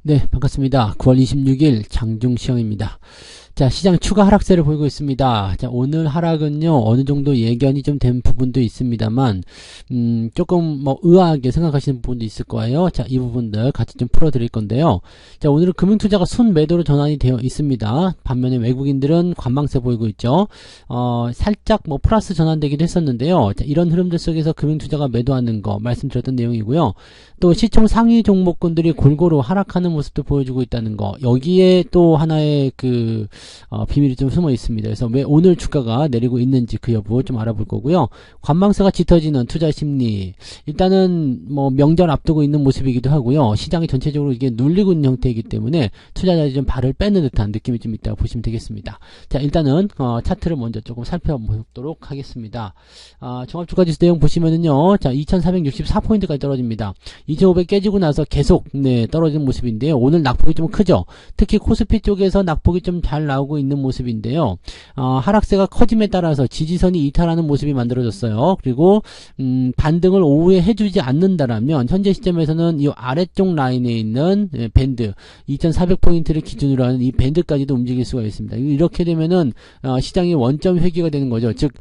네, 반갑습니다. 9월 26일 장중시황입니다. 자, 시장 추가 하락세를 보이고 있습니다. 자, 오늘 하락은요, 어느 정도 예견이 좀 된 부분도 있습니다만, 조금 의아하게 생각하시는 부분도 있을 거예요. 자, 이 부분들 같이 좀 풀어드릴 건데요. 자, 오늘은 금융투자가 순매도로 전환이 되어 있습니다. 반면에 외국인들은 관망세 보이고 있죠. 살짝 플러스 전환되기도 했었는데요. 자, 이런 흐름들 속에서 금융투자가 매도하는 거 말씀드렸던 내용이고요. 또 시총 상위 종목군들이 골고루 하락하는 모습도 보여주고 있다는 거. 여기에 또 하나의 비밀이 좀 숨어 있습니다. 그래서 왜 오늘 주가가 내리고 있는지 그 여부 좀 알아볼 거고요. 관망세가 짙어지는 투자 심리. 일단은 명절 앞두고 있는 모습이기도 하고요. 시장이 전체적으로 이게 눌리고 있는 형태이기 때문에 투자자들이 좀 발을 빼는 듯한 느낌이 좀 있다고 보시면 되겠습니다. 자, 일단은 차트를 먼저 조금 살펴보도록 하겠습니다. 종합주가지수 내용 보시면은요. 자, 2464포인트까지 떨어집니다. 2500 깨지고 나서 계속 떨어지는 모습인데요. 오늘 낙폭이 좀 크죠. 특히 코스피 쪽에서 낙폭이 좀 잘 나오고 있는 모습인데요. 하락세가 커짐에 따라서 지지선이 이탈하는 모습이 만들어졌어요. 그리고 반등을 오후에 해주지 않는다라면 현재 시점에서는 이 아래쪽 라인에 있는 밴드 2400포인트를 기준으로 하는 이 밴드까지도 움직일 수가 있습니다. 이렇게 되면은 시장이 원점 회귀가 되는 거죠. 즉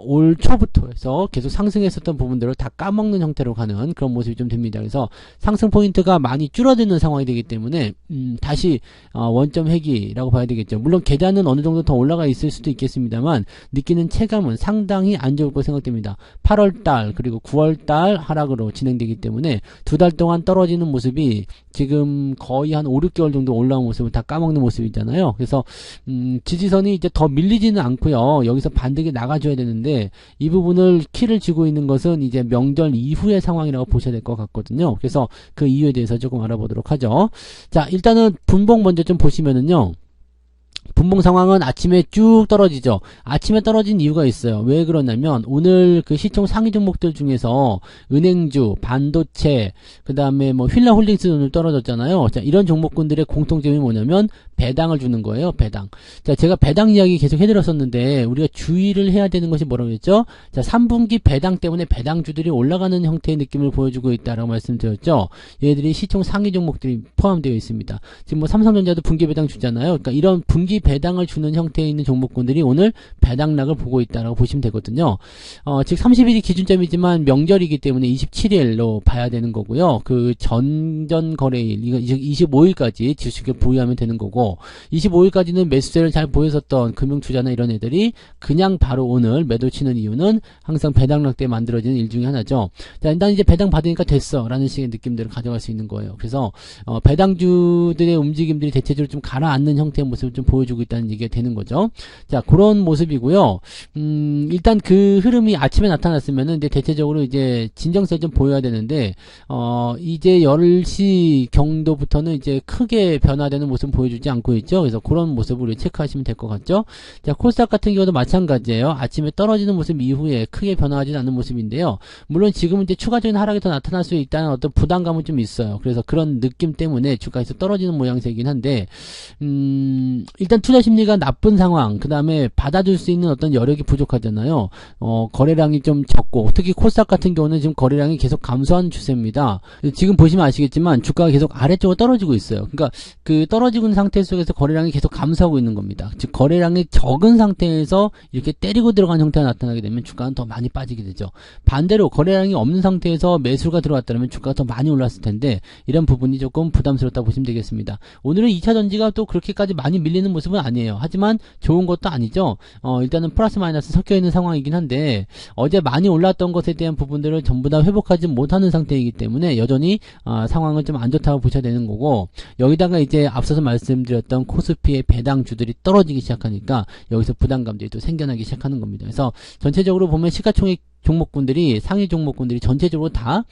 올 초부터 해서 계속 상승했었던 부분들을 다 까먹는 형태로 가는 그런 모습이 좀 됩니다. 그래서 상승 포인트가 많이 줄어드는 상황이 되기 때문에 다시 원점 회귀라고 봐야 되겠죠. 물론 계단은 어느 정도 더 올라가 있을 수도 있겠습니다만 느끼는 체감은 상당히 안 좋을 거 생각됩니다. 8월달 그리고 9월달 하락으로 진행되기 때문에 두 달 동안 떨어지는 모습이 지금 거의 한 5, 6개월 정도 올라온 모습을 다 까먹는 모습이잖아요. 그래서 지지선이 이제 더 밀리지는 않고요. 여기서 반등이 나가줘야 되는데 이 부분을 키를 쥐고 있는 것은 이제 명절 이후의 상황이라고 보셔야 될 것 같거든요. 그래서 그 이유에 대해서 조금 알아보도록 하죠. 자, 일단은 분봉 먼저 좀 보시면은요. 분봉 상황은 아침에 쭉 떨어지죠. 아침에 떨어진 이유가 있어요. 왜 그러냐면 오늘 그 시총 상위 종목들 중에서 은행주, 반도체, 그 다음에 휠라홀딩스 오늘 떨어졌잖아요. 자, 이런 종목군들의 공통점이 뭐냐면 배당을 주는 거예요. 배당. 자, 제가 배당 이야기 계속 해드렸었는데 우리가 주의를 해야 되는 것이 뭐라고 했죠? 자, 3분기 배당 때문에 배당주들이 올라가는 형태의 느낌을 보여주고 있다라고 말씀드렸죠. 얘들이 시총 상위 종목들이 포함되어 있습니다. 지금 삼성전자도 분기 배당 주잖아요. 그러니까 이런 분기 배당을 주는 형태에 있는 종목군들이 오늘 배당락을 보고 있다라고 보시면 되거든요. 즉 30일이 기준점이지만 명절이기 때문에 27일로 봐야 되는 거고요. 그 전전 거래일, 이거 25일까지 주식을 보유하면 되는 거고 25일까지는 매수세를 잘 보였었던 금융투자나 이런 애들이 그냥 바로 오늘 매도 치는 이유는 항상 배당락 때 만들어지는 일 중에 하나죠. 자, 일단 이제 배당 받으니까 됐어 라는 식의 느낌들을 가져갈 수 있는 거예요. 그래서 배당주들의 움직임들이 대체적으로 좀 가라앉는 형태의 모습을 좀 보여주고 있다는 얘기가 되는 거죠. 자, 그런 모습이고요. 일단 그 흐름이 아침에 나타났으면은 이제 대체적으로 이제 진정세 좀 보여야 되는데 이제 10시 경도부터는 이제 크게 변화되는 모습 보여주지 않고 있죠. 그래서 그런 모습을 우리 체크하시면 될 것 같죠. 자, 코스닥 같은 경우도 마찬가지예요. 아침에 떨어지는 모습 이후에 크게 변화하지는 않는 모습인데요. 물론 지금은 이제 추가적인 하락이 더 나타날 수 있다는 어떤 부담감은 좀 있어요. 그래서 그런 느낌 때문에 주가에서 떨어지는 모양새이긴 한데 일단 투자 심리가 나쁜 상황, 그 다음에 받아줄 수 있는 어떤 여력이 부족하잖아요. 거래량이 좀 적고, 특히 코스닥 같은 경우는 지금 거래량이 계속 감소하는 추세입니다. 지금 보시면 아시겠지만 주가가 계속 아래쪽으로 떨어지고 있어요. 그러니까 그 떨어지고 있는 상태 속에서 거래량이 계속 감소하고 있는 겁니다. 즉 거래량이 적은 상태에서 이렇게 때리고 들어간 형태가 나타나게 되면 주가는 더 많이 빠지게 되죠. 반대로 거래량이 없는 상태에서 매수가 들어왔다면 주가가 더 많이 올랐을 텐데 이런 부분이 조금 부담스럽다고 보시면 되겠습니다. 오늘은 2차 전지가 또 그렇게까지 많이 밀리는 모습은 아니에요. 하지만 좋은 것도 아니죠. 일단은 플러스 마이너스 섞여 있는 상황이긴 한데 어제 많이 올랐던 것에 대한 부분들을 전부 다 회복하지 못하는 상태이기 때문에 여전히 상황은 좀 안 좋다고 보셔야 되는 거고, 여기다가 이제 앞서서 말씀드렸던 코스피의 배당주들이 떨어지기 시작하니까 여기서 부담감들이 또 생겨나기 시작하는 겁니다. 그래서 전체적으로 보면 시가총액 종목군들이 상위 종목군들이 전체적으로 다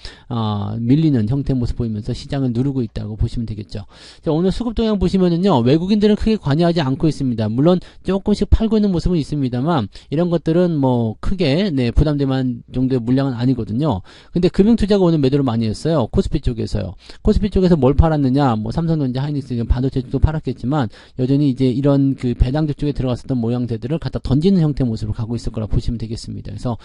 밀리는 형태의 모습 보이면서 시장을 누르고 있다고 보시면 되겠죠. 자, 오늘 수급 동향 보시면은요, 외국인들은 크게 관여하지 않고 있습니다. 물론 조금씩 팔고 있는 모습은 있습니다만 이런 것들은 크게 부담될 만한 정도의 물량은 아니거든요. 근데 금융투자가 오늘 매도를 많이 했어요. 코스피 쪽에서요. 코스피 쪽에서 뭘 팔았느냐, 삼성전자, 하이닉스, 반도체 쪽도 팔았겠지만 여전히 이제 이런 그 배당주 쪽에 들어갔었던 모양새들을 갖다 던지는 형태의 모습을 가고 있을 거라 보시면 되겠습니다. 그래서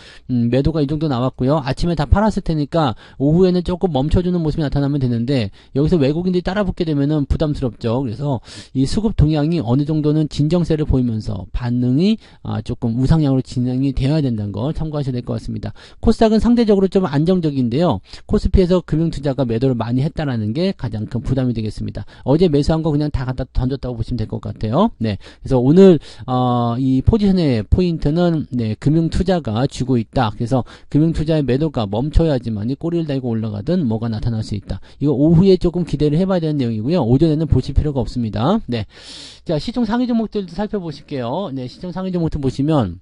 매도가 이 정도 나왔고요. 아침에 다 팔았을 테니까 오후에는 조금 멈춰주는 모습이 나타나면 되는데 여기서 외국인들이 따라붙게 되면은 부담스럽죠. 그래서 이 수급 동향이 어느 정도는 진정세를 보이면서 반응이 조금 우상향으로 진행이 되어야 된다는 거 참고하셔야 될 것 같습니다. 코스닥은 상대적으로 좀 안정적인데요. 코스피에서 금융투자가 매도를 많이 했다라는 게 가장 큰 부담이 되겠습니다. 어제 매수한 거 그냥 다 갖다 던졌다고 보시면 될 것 같아요. 네, 그래서 오늘 이 포지션의 포인트는 네, 금융투자가 쥐고 있다. 그래서 금융투자의 매도가 멈춰야지만이 꼬리를 달고 올라가든 뭐가 나타날 수 있다. 이거 오후에 조금 기대를 해봐야 되는 내용이고요. 오전에는 보실 필요가 없습니다. 네, 자 시총 상위 종목들도 살펴보실게요. 네, 시총 상위 종목들 보시면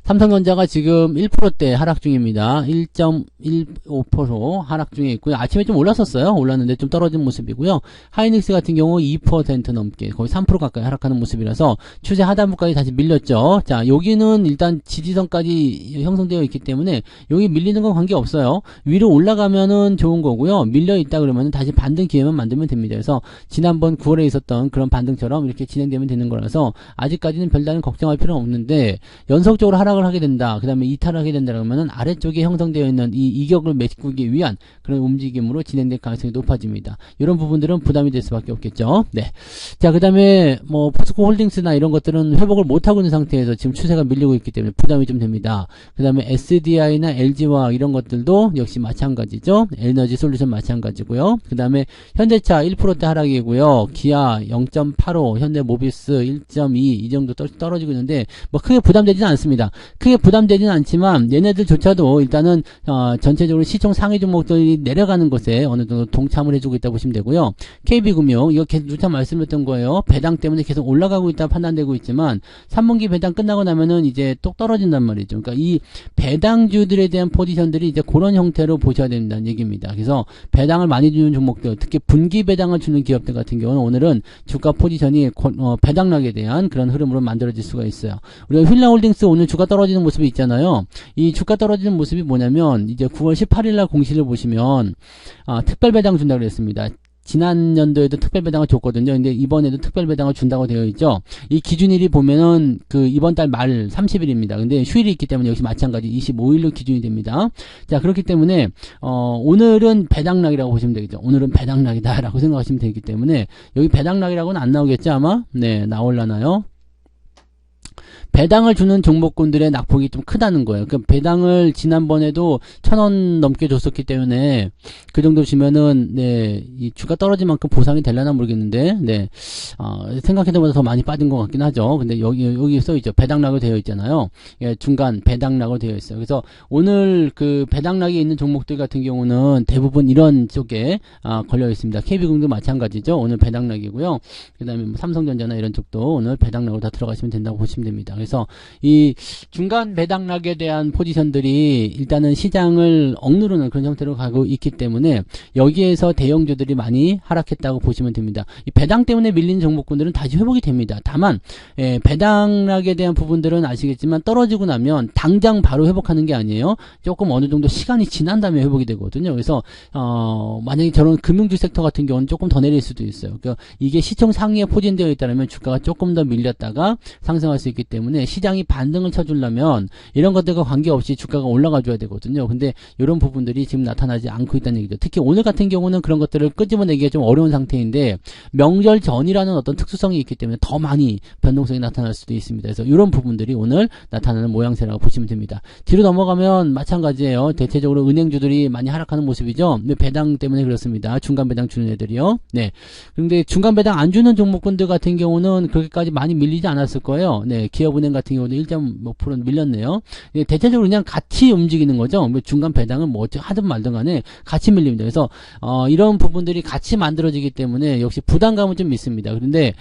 삼성전자가 지금 1%대 하락 중입니다. 1.15% 하락 중에 있고요. 아침에 좀 올랐었어요. 올랐는데 좀 떨어진 모습이고요. 하이닉스 같은 경우 2% 넘게 거의 3% 가까이 하락하는 모습이라서 추세 하단부까지 다시 밀렸죠. 자, 여기는 일단 지지선까지 형성되어 있기 때문에 여기 밀리는 건 관계없어요. 위로 올라가면은 좋은 거고요. 밀려 있다 그러면 다시 반등 기회만 만들면 됩니다. 그래서 지난번 9월에 있었던 그런 반등처럼 이렇게 진행되면 되는 거라서 아직까지는 별다른 걱정할 필요는 없는데 연속적으로 하락을 하게 된다. 그 다음에 이탈을 하게 된다 그러면은 아래쪽에 형성되어 있는 이 이격을 메꾸기 위한 그런 움직임으로 진행될 가능성이 높아집니다. 이런 부분들은 부담이 될 수밖에 없겠죠. 네. 자, 그 다음에 뭐 포스코 홀딩스나 이런 것들은 회복을 못하고 있는 상태에서 지금 추세가 밀리고 있기 때문에 부담이 좀 됩니다. 그 다음에 SDI나 LG화학 이런 것들도 역시 마찬가지죠. 에너지 솔루션 마찬가지고요. 그 다음에 현대차 1%대 하락이고요. 기아 0.85, 현대모비스 1.2 이 정도 떨어지고 있는데 뭐 크게 부담되지는 않습니다. 크게 부담되지는 않지만 얘네들조차도 일단은 전체적으로 시총 상위 종목들이 내려가는 것에 어느 정도 동참을 해주고 있다고 보시면 되고요. KB금융 이거 계속 누차 말씀드렸던 거예요. 배당 때문에 계속 올라가고 있다 판단되고 있지만 3분기 배당 끝나고 나면은 이제 또 떨어진단 말이죠. 그러니까 이 배당주들에 대한 포지션들이 이제 그런 형태로 보셔야 된다는 얘기입니다. 그래서 배당을 많이 주는 종목들, 특히 분기 배당을 주는 기업들 같은 경우는 오늘은 주가 포지션이 배당락에 대한 그런 흐름으로 만들어질 수가 있어요. 우리가 휠라홀딩스 오늘 주가 떨어지는 모습이 있잖아요. 이 주가 떨어지는 모습이 뭐냐면 이제 9월 18일날 공시를 보시면 특별 배당 준다고 그랬습니다. 지난 연도에도 특별 배당을 줬거든요. 근데 이번에도 특별 배당을 준다고 되어 있죠. 이 기준일이 보면은 그 이번 달 말 30일입니다. 근데 휴일이 있기 때문에 역시 마찬가지 25일로 기준이 됩니다. 자, 그렇기 때문에 오늘은 배당락이라고 보시면 되겠죠. 오늘은 배당락이다라고 생각하시면 되기 때문에 여기 배당락이라고는 안 나오겠죠, 아마? 네, 나올라나요? 배당을 주는 종목군들의 낙폭이 좀 크다는 거예요. 그 배당을 지난번에도 1,000원 넘게 줬었기 때문에 그 정도 주면은 네, 이 주가 떨어진 만큼 보상이 되려나 모르겠는데 네, 생각했던 것보다 더 많이 빠진 것 같긴 하죠. 근데 여기 써 있죠. 배당락으로 되어 있잖아요. 예, 중간 배당락으로 되어 있어요. 그래서 오늘 그 배당락에 있는 종목들 같은 경우는 대부분 이런 쪽에 걸려 있습니다. KB금융도 마찬가지죠. 오늘 배당락이고요. 그 다음에 뭐 삼성전자나 이런 쪽도 오늘 배당락으로 다 들어가시면 된다고 보시면 됩니다. 그래서 이 중간 배당락에 대한 포지션들이 일단은 시장을 억누르는 그런 형태로 가고 있기 때문에 여기에서 대형주들이 많이 하락했다고 보시면 됩니다. 이 배당 때문에 밀린 종목군들은 다시 회복이 됩니다. 다만 배당락에 대한 부분들은 아시겠지만 떨어지고 나면 당장 바로 회복하는 게 아니에요. 조금 어느 정도 시간이 지난 다음에 회복이 되거든요. 그래서 만약에 저런 금융주 섹터 같은 경우는 조금 더 내릴 수도 있어요. 그러니까 이게 시총 상위에 포진되어 있다면 주가가 조금 더 밀렸다가 상승할 수 있기 때문에 시장이 반등을 쳐주려면 이런 것들과 관계없이 주가가 올라가 줘야 되거든요. 근데 이런 부분들이 지금 나타나지 않고 있다는 얘기죠. 특히 오늘 같은 경우는 그런 것들을 끄집어내기가 좀 어려운 상태인데 명절 전이라는 어떤 특수성이 있기 때문에 더 많이 변동성이 나타날 수도 있습니다. 그래서 이런 부분들이 오늘 나타나는 모양새라고 보시면 됩니다. 뒤로 넘어가면 마찬가지예요. 대체적으로 은행주들이 많이 하락하는 모습이죠. 근데 배당 때문에 그렇습니다. 중간 배당 주는 애들이요. 네. 근데 중간 배당 안 주는 종목군들 같은 경우는 그렇게까지 많이 밀리지 않았을 거예요. 네. 기업은행 같은 경우는 1.5% 밀렸네요. 대체적으로 그냥 같이 움직이는 거죠. 중간 배당은 뭐 하든 말든 간에 같이 밀립니다. 그래서 이런 부분들이 같이 만들어지기 때문에 역시 부담감은 좀 있습니다. 그런데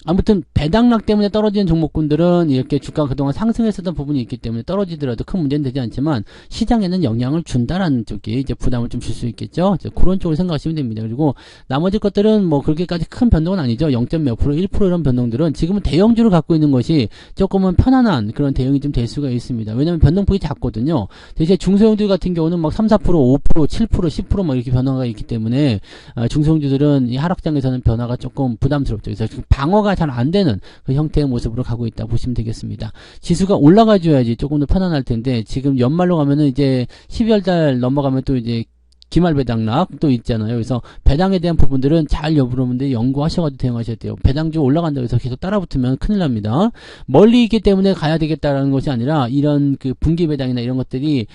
아무튼 배당락 때문에 떨어지는 종목군들은 이렇게 주가가 그동안 상승했었던 부분이 있기 때문에 떨어지더라도 큰 문제는 되지 않지만 시장에는 영향을 준다라는 쪽이 이제 부담을 좀 줄 수 있겠죠. 그런 쪽으로 생각하시면 됩니다. 그리고 나머지 것들은 뭐 그렇게까지 큰 변동은 아니죠. 0.몇 %, 1% 이런 변동들은 지금은 대형주를 갖고 있는 것이 조금은 편안한 그런 대응이 좀 될 수가 있습니다. 왜냐하면 변동폭이 작거든요. 대신에 중소형주 같은 경우는 막 3, 4%, 5%, 7%, 10% 막 이렇게 변화가 있기 때문에 중소형주들은 이 하락장에서는 변화가 조금 부담스럽죠. 그래서 방어가 잘 안 되는 그 형태의 모습으로 가고 있다 보시면 되겠습니다. 지수가 올라가줘야지 조금 더 편안할 텐데 지금 연말로 가면은 이제 12월 달 넘어가면 또 이제 기말 배당락도 있잖아요. 그래서 배당에 대한 부분들은 잘 여러분들 연구하셔가지고 대응하셔야 돼요. 배당주 올라간다고 해서 계속 따라붙으면 큰일 납니다. 멀리 있기 때문에 가야 되겠다라는 것이 아니라 이런 그 분기 배당이나 이런 것들이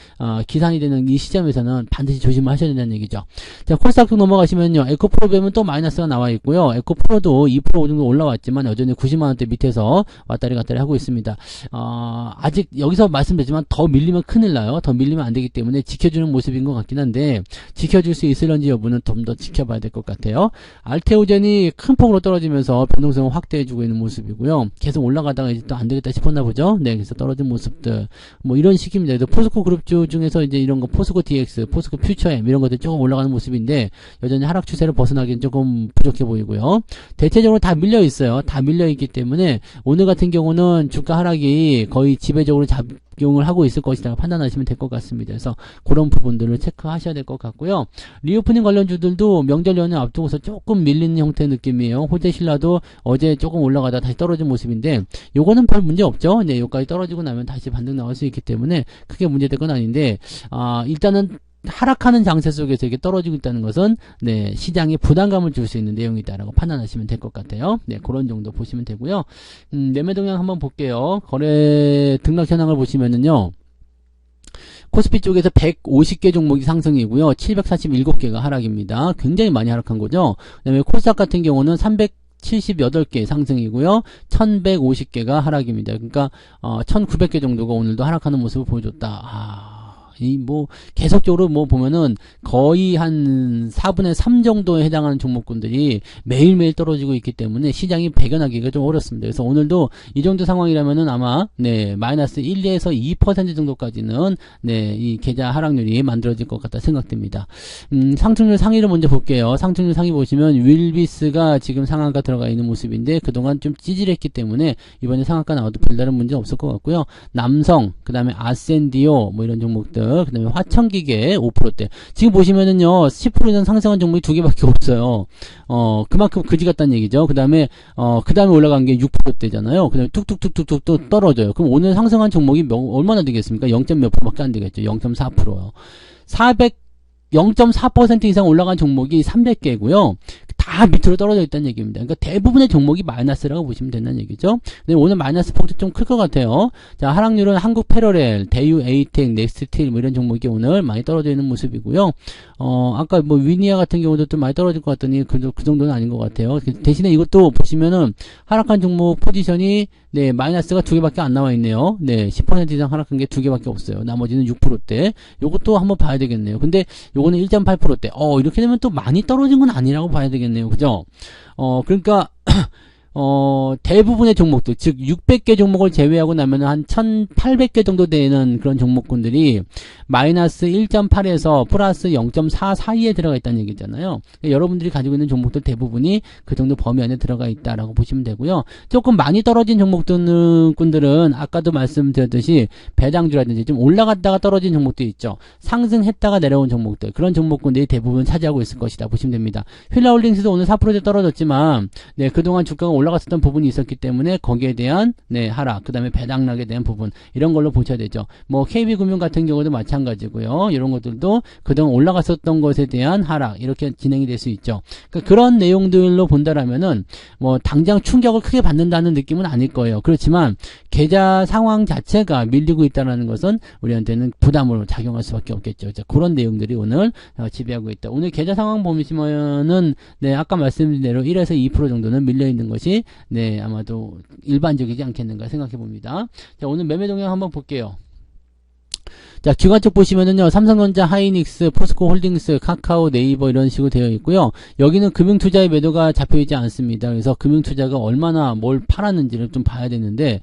기산이 되는 이 시점에서는 반드시 조심하셔야 된다는 얘기죠. 자, 코스닥 넘어가시면요. 에코프로 보면 또 마이너스가 나와 있고요. 에코프로도 2% 정도 올라왔지만 여전히 90만원대 밑에서 왔다리 갔다리 하고 있습니다. 아직 여기서 말씀드리지만 더 밀리면 큰일 나요. 더 밀리면 안 되기 때문에 지켜주는 모습인 것 같긴 한데 지켜줄 수 있을런지 여부는 좀 더 지켜봐야 될 것 같아요. 알테오젠이 큰 폭으로 떨어지면서 변동성을 확대해주고 있는 모습이고요. 계속 올라가다가 이제 또 안 되겠다 싶었나 보죠. 네, 그래서 떨어진 모습들 뭐 이런 식입니다. 그래서 포스코 그룹주 중에서 이제 이런 거 포스코 DX, 포스코 퓨처엠 이런 것들 조금 올라가는 모습인데 여전히 하락 추세를 벗어나기는 조금 부족해 보이고요. 대체적으로 다 밀려 있어요. 다 밀려 있기 때문에 오늘 같은 경우는 주가 하락이 거의 지배적으로 작용을 하고 있을 것이라고 판단하시면 될 것 같습니다. 그래서 그런 부분들을 체크하셔야 될 것 같고요. 리오프닝 관련주들도 명절 연휴 앞두고서 조금 밀리는 형태의 느낌이에요. 호재신라도 어제 조금 올라가다 다시 떨어진 모습인데 요거는 별 문제 없죠. 네, 여기까지 떨어지고 나면 다시 반등 나올 수 있기 때문에 크게 문제될 건 아닌데 일단은 하락하는 장세 속에서 이게 떨어지고 있다는 것은 네, 시장에 부담감을 줄 수 있는 내용이다라고 판단하시면 될 것 같아요. 네, 그런 정도 보시면 되고요. 매매 동향 한번 볼게요. 거래 등락 현황을 보시면은요. 코스피 쪽에서 150개 종목이 상승이고요. 747개가 하락입니다. 굉장히 많이 하락한 거죠. 그다음에 코스닥 같은 경우는 378개 상승이고요. 1150개가 하락입니다. 그러니까 1900개 정도가 오늘도 하락하는 모습을 보여줬다. 계속적으로 보면은 거의 한 4분의 3 정도에 해당하는 종목군들이 매일매일 떨어지고 있기 때문에 시장이 배견하기가 좀 어렵습니다. 그래서 오늘도 이 정도 상황이라면은 아마, 네, 마이너스 1에서 2% 정도까지는, 네, 이 계좌 하락률이 만들어질 것 같다 생각됩니다. 상승률 상위를 먼저 볼게요. 상승률 상위 보시면 윌비스가 지금 상한가 들어가 있는 모습인데 그동안 좀 찌질했기 때문에 이번에 상한가 나와도 별다른 문제 없을 것 같고요. 남성, 그 다음에 아센디오, 이런 종목들, 그 다음에 화천기계 5%대. 지금 보시면은요, 10% 이상 상승한 종목이 2개밖에 없어요. 그만큼 그지 같다는 얘기죠. 그 다음에 올라간 게 6%대잖아요. 그 다음에 뚝뚝뚝뚝뚝 또 떨어져요. 그럼 오늘 상승한 종목이 얼마나 되겠습니까? 0. 몇 %밖에 안 되겠죠. 0.4%요. 0.4% 이상 올라간 종목이 300개고요. 다 밑으로 떨어져 있다는 얘기입니다. 그러니까 대부분의 종목이 마이너스라고 보시면 된다는 얘기죠. 근데 오늘 마이너스 폭도 좀 클 것 같아요. 자, 하락률은 한국 패러렐, 대유 에이텍, 넥스트틸 이런 종목이 오늘 많이 떨어져 있는 모습이고요. 아까 위니아 같은 경우도 좀 많이 떨어질 것 같더니 그 정도는 아닌 것 같아요. 대신에 이것도 보시면은 하락한 종목 포지션이 네, 마이너스가 2개밖에 안 나와 있네요. 네, 10% 이상 하락한 게 2개밖에 없어요. 나머지는 6%대. 요것도 한번 봐야 되겠네요. 근데 요거는 1.8%대. 이렇게 되면 또 많이 떨어진 건 아니라고 봐야 되겠네요. 그죠? 그러니까 대부분의 종목들, 즉 600개 종목을 제외하고 나면 한 1800개 정도 되는 그런 종목군들이 마이너스 1.8에서 플러스 0.4 사이에 들어가 있다는 얘기잖아요. 그러니까 여러분들이 가지고 있는 종목들 대부분이 그 정도 범위 안에 들어가 있다라고 보시면 되고요. 조금 많이 떨어진 종목군들은 아까도 말씀드렸듯이 배당주라든지 좀 올라갔다가 떨어진 종목들 있죠. 상승했다가 내려온 종목들, 그런 종목군들이 대부분 차지하고 있을 것이다 보시면 됩니다. 휠라홀딩스도 오늘 4% 떨어졌지만 네, 그동안 주가가 올라갔었던 부분이 있었기 때문에 거기에 대한 네, 하락, 그 다음에 배당락에 대한 부분 이런 걸로 보셔야 되죠. KB금융 같은 경우도 마찬가지고요. 이런 것들도 그동안 올라갔었던 것에 대한 하락 이렇게 진행이 될 수 있죠. 그러니까 그런 내용들로 본다라면은 당장 충격을 크게 받는다는 느낌은 아닐 거예요. 그렇지만 계좌 상황 자체가 밀리고 있다는 것은 우리한테는 부담으로 작용할 수밖에 없겠죠. 자, 그런 내용들이 오늘 지배하고 있다. 오늘 계좌 상황 보시면은 네, 아까 말씀드린 대로 1에서 2% 정도는 밀려 있는 것이 네, 아마도 일반적이지 않겠는가 생각해 봅니다. 자, 오늘 매매 동향 한번 볼게요. 자, 기관 쪽 보시면은요, 삼성전자, 하이닉스, 포스코 홀딩스, 카카오, 네이버 이런 식으로 되어 있고요. 여기는 금융투자의 매도가 잡혀있지 않습니다. 그래서 금융투자가 얼마나 뭘 팔았는지를 좀 봐야 되는데,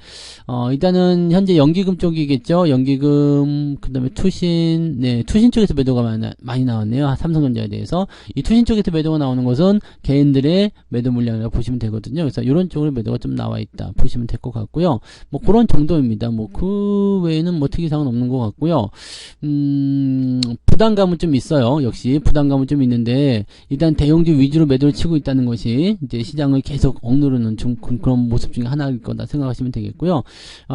일단은 현재 연기금 쪽이겠죠. 연기금, 그 다음에 투신, 네, 투신 쪽에서 매도가 많이 나왔네요. 삼성전자에 대해서. 이 투신 쪽에서 매도가 나오는 것은 개인들의 매도 물량이라고 보시면 되거든요. 그래서 이런 쪽으로 매도가 좀 나와 있다 보시면 될 것 같고요. 뭐 그런 정도입니다. 뭐 그 외에는 뭐 특이사항은 없는 것 같고요. 부담감은 좀 있어요. 역시 부담감은 좀 있는데 일단 대형주 위주로 매도를 치고 있다는 것이 이제 시장을 계속 억누르는 그런 모습 중에 하나일 거다 생각하시면 되겠고요.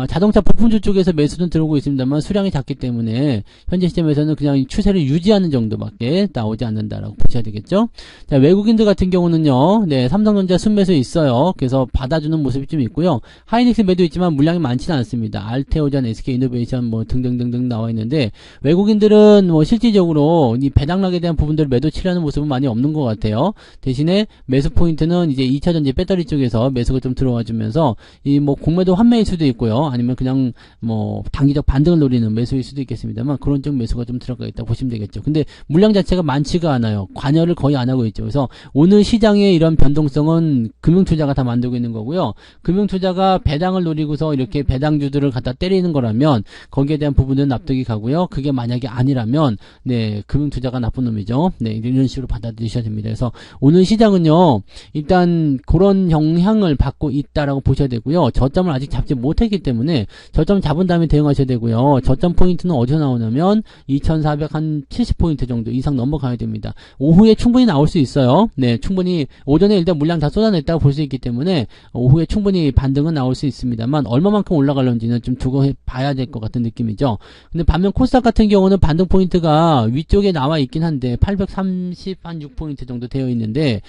자동차 부품주 쪽에서 매수는 들어오고 있습니다만 수량이 작기 때문에 현재 시점에서는 그냥 추세를 유지하는 정도밖에 나오지 않는다라고 보셔야 되겠죠. 자, 외국인들 같은 경우는요, 네, 삼성전자 순매수 있어요. 그래서 받아주는 모습이 좀 있고요. 하이닉스 매도 있지만 물량이 많지는 않습니다. 알테오전, SK이노베이션 뭐 등등등등 나와 있는데 외국인들은 뭐 실질적으로 이 배당락에 대한 부분들을 매도 치려는 모습은 많이 없는 것 같아요. 대신에 매수 포인트는 이제 2차전지 배터리 쪽에서 매수가 좀 들어와 주면서 이 뭐 공매도 환매일 수도 있고요. 아니면 그냥 뭐 단기적 반등을 노리는 매수일 수도 있겠습니다만 그런 쪽 매수가 좀 들어가 있다 보시면 되겠죠. 근데 물량 자체가 많지가 않아요. 관여를 거의 안 하고 있죠. 그래서 오늘 시장의 이런 변동성은 금융투자가 다 만들고 있는 거고요. 금융투자가 배당을 노리고서 이렇게 배당주들을 갖다 때리는 거라면 거기에 대한 부분은 납득이 가고요. 그게 만약에 아니라면 네, 금융투자가 나쁜 놈이죠. 네, 이런 식으로 받아들이셔야 됩니다. 그래서 오늘 시장은요, 일단 그런 영향을 받고 있다라고 보셔야 되고요. 저점을 아직 잡지 못했기 때문에 저점 잡은 다음에 대응하셔야 되고요. 저점 포인트는 어디서 나오냐면 2470포인트 정도 이상 넘어가야 됩니다. 오후에 충분히 나올 수 있어요. 네, 충분히 오전에 일단 물량 다 쏟아냈다고 볼 수 있기 때문에 오후에 충분히 반등은 나올 수 있습니다만 얼마만큼 올라갈런지는 좀 두고 봐야 될 것 같은 느낌이죠. 근데 반면 코스닥 같은 경우는 반등 포인트가 위쪽에 나와 있긴 한데 836포인트 정도 되어 있는데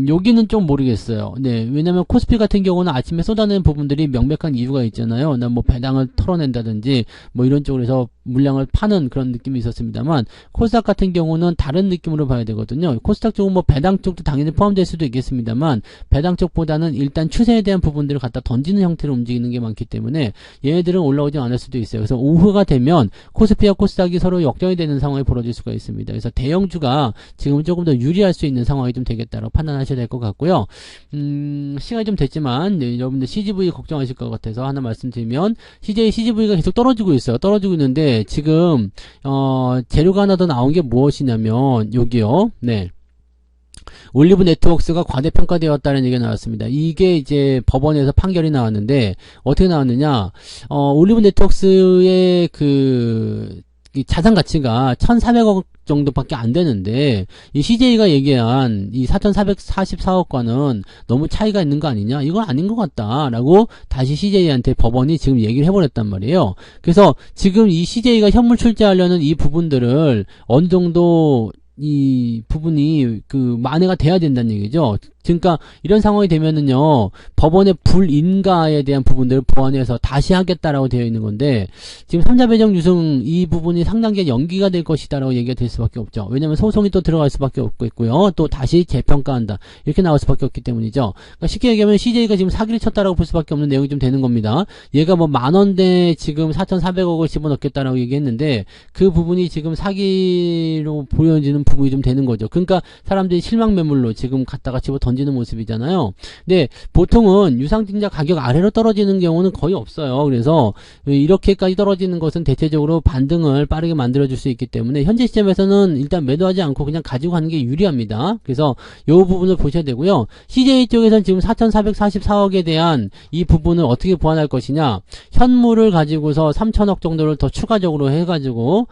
여기는 좀 모르겠어요. 네, 왜냐면 코스피 같은 경우는 아침에 쏟아낸 부분들이 명백한 이유가 있잖아요. 나 뭐 배당을 털어낸다든지 뭐 이런 쪽으로 해서 물량을 파는 그런 느낌이 있었습니다만 코스닥 같은 경우는 다른 느낌으로 봐야 되거든요. 코스닥 쪽은 뭐 배당 쪽도 당연히 포함될 수도 있겠습니다만 배당 쪽보다는 일단 추세에 대한 부분들을 갖다 던지는 형태로 움직이는 게 많기 때문에 얘네들은 올라오지 않을 수도 있어요. 그래서 오후가 되면 코스피와 코스닥이 서로 역전이 되는 상황이 벌어질 수가 있습니다. 그래서 대형주가 지금 조금 더 유리할 수 있는 상황이 좀 되겠다고 판단하셔야 될 것 같고요. 시간이 좀 됐지만 네, 여러분들 CGV 걱정하실 것 같아서 하나 말씀드리면 CJCGV가 계속 떨어지고 있어요. 떨어지고 있는데 지금 재료가 하나 더 나온 게 무엇이냐면 여기요. 네. 올리브 네트워크스가 과대평가되었다는 얘기가 나왔습니다. 이게 이제 법원에서 판결이 나왔는데 어떻게 나왔느냐? 올리브 네트워크스의 이 자산 가치가 1,400억 정도밖에 안 되는데 이 CJ가 얘기한 이 4,444억과는 너무 차이가 있는 거 아니냐? 이건 아닌 것 같다라고 다시 CJ한테 법원이 지금 얘기를 해버렸단 말이에요. 그래서 지금 이 CJ가 현물 출자하려는 이 부분들을 어느 정도 이 부분이 만회가 돼야 된다는 얘기죠. 그러니까 이런 상황이 되면은요, 법원의 불인가에 대한 부분들을 보완해서 다시 하겠다라고 되어 있는 건데 지금 3자 배정 유승 이 부분이 상당히 연기가 될 것이다라고 얘기가 될 수밖에 없죠. 왜냐하면 소송이 또 들어갈 수밖에 없고요. 또 다시 재평가한다 이렇게 나올 수밖에 없기 때문이죠. 그러니까 쉽게 얘기하면 CJ가 지금 사기를 쳤다라고 볼 수밖에 없는 내용이 좀 되는 겁니다. 얘가 뭐 10,000원대 지금 4,400억을 집어넣겠다라고 얘기했는데 그 부분이 지금 사기로 보여지는 부분이 좀 되는 거죠. 그러니까 사람들이 실망 매물로 지금 갖다가 집어 던지는 모습이잖아요. 근데 보통은 유상증자 가격 아래로 떨어지는 경우는 거의 없어요. 그래서 이렇게까지 떨어지는 것은 대체적으로 반등을 빠르게 만들어줄 수 있기 때문에 현재 시점에서는 일단 매도하지 않고 그냥 가지고 가는 게 유리합니다. 그래서 이 부분을 보셔야 되고요. CJ 쪽에서는 지금 4,444억에 대한 이 부분을 어떻게 보완할 것이냐, 현물을 가지고서 3,000억 정도를 더 추가적으로 해가지고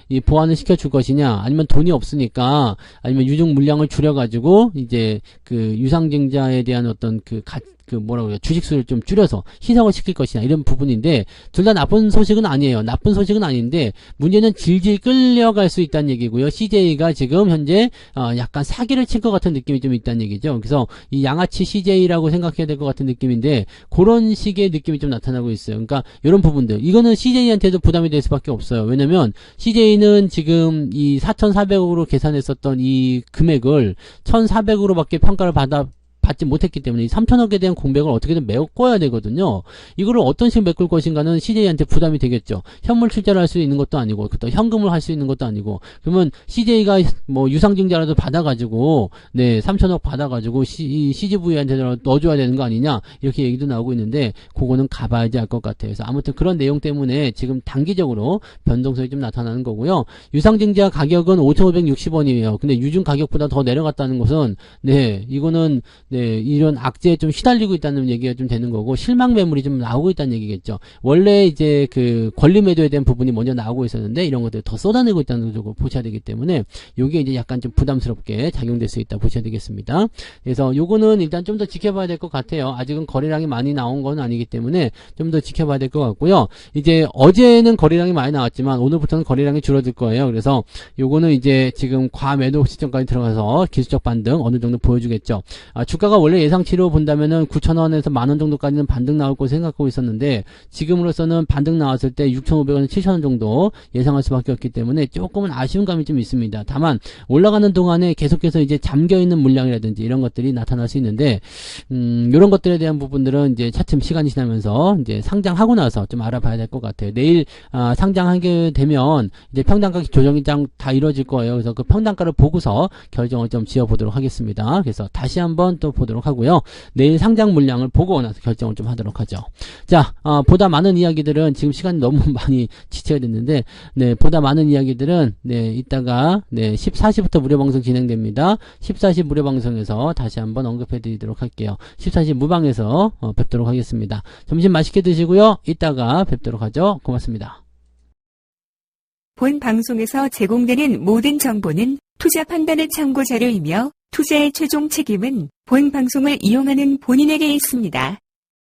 이 보완을 시켜줄 것이냐, 아니면 돈이 없으니까 아니면 유증 물량을 줄여가지고 이제 유상증자에 대한 어떤 주식수를 좀 줄여서 희석을 시킬 것이냐 이런 부분인데 둘 다 나쁜 소식은 아니에요. 나쁜 소식은 아닌데 문제는 질질 끌려갈 수 있다는 얘기고요. CJ가 지금 현재 약간 사기를 친 것 같은 느낌이 좀 있다는 얘기죠. 그래서 이 양아치 CJ라고 생각해야 될 것 같은 느낌인데 그런 식의 느낌이 좀 나타나고 있어요. 그러니까 이런 부분들 이거는 CJ한테도 부담이 될 수밖에 없어요. 왜냐면 CJ는 지금 이 4,400억으로 계산했었던 이 금액을 1,400으로밖에 평가를 받지 못했기 때문에 이 3천억에 대한 공백을 어떻게든 메꿔야 되거든요. 이거를 어떤 식으로 메꿀 것인가는 CJ한테 부담이 되겠죠. 현물 출자를 할 수 있는 것도 아니고, 또 현금을 할 수 있는 것도 아니고, 그러면 CJ가 뭐 유상증자라도 받아가지고, 네, 3천억 받아가지고 CGV한테 넣어줘야 되는 거 아니냐, 이렇게 얘기도 나오고 있는데, 그거는 가봐야지 알 것 같아요. 그래서 아무튼 그런 내용 때문에 지금 단기적으로 변동성이 좀 나타나는 거고요. 유상증자 가격은 5,560원이에요. 근데 유증 가격보다 더 내려갔다는 것은, 네, 이거는, 네, 이런 악재에 좀 시달리고 있다는 얘기가 좀 되는 거고, 실망 매물이 좀 나오고 있다는 얘기겠죠. 원래 이제 그 권리 매도에 대한 부분이 먼저 나오고 있었는데, 이런 것들 더 쏟아내고 있다는 걸 보셔야 되기 때문에, 요게 이제 약간 좀 부담스럽게 작용될 수 있다 보셔야 되겠습니다. 그래서 요거는 일단 좀 더 지켜봐야 될 것 같아요. 아직은 거래량이 많이 나온 건 아니기 때문에 좀 더 지켜봐야 될 것 같고요. 이제 어제는 거래량이 많이 나왔지만 오늘부터는 거래량이 줄어들 거예요. 그래서 요거는 이제 지금 과매도 시점까지 들어가서 기술적 반등 어느 정도 보여주겠죠. 주가가 원래 예상치로 본다면은 9,000원에서 만원 정도까지는 반등 나올 것으로 생각하고 있었는데 지금으로서는 반등 나왔을 때 6,500원, 7,000원 정도 예상할 수밖에 없기 때문에 조금은 아쉬운 감이 좀 있습니다. 다만 올라가는 동안에 계속해서 이제 잠겨있는 물량이라든지 이런 것들이 나타날 수 있는데 이런 것들에 대한 부분들은 이제 차츰 시간이 지나면서 이제 상장하고 나서 좀 알아봐야 될 것 같아요. 내일 상장하게 되면 이제 평단가 조정이 다 이루어질 거예요. 그래서 그 평단가를 보고서 결정을 좀 지어보도록 하겠습니다. 그래서 다시 한번 또 보도록 하고요. 내일 상장 물량을 보고 나서 결정을 좀 하도록 하죠. 자, 보다 많은 이야기들은 지금 시간이 너무 많이 지체가 됐는데, 네, 보다 많은 이야기들은 네, 이따가 네, 14시부터 무료 방송 진행됩니다. 14시 무료 방송에서 다시 한번 언급해 드리도록 할게요. 14시 무방에서 뵙도록 하겠습니다. 점심 맛있게 드시고요. 이따가 뵙도록 하죠. 고맙습니다. 본 방송에서 제공되는 모든 정보는 투자 판단의 참고 자료이며 투자의 최종 책임은 본 방송을 이용하는 본인에게 있습니다.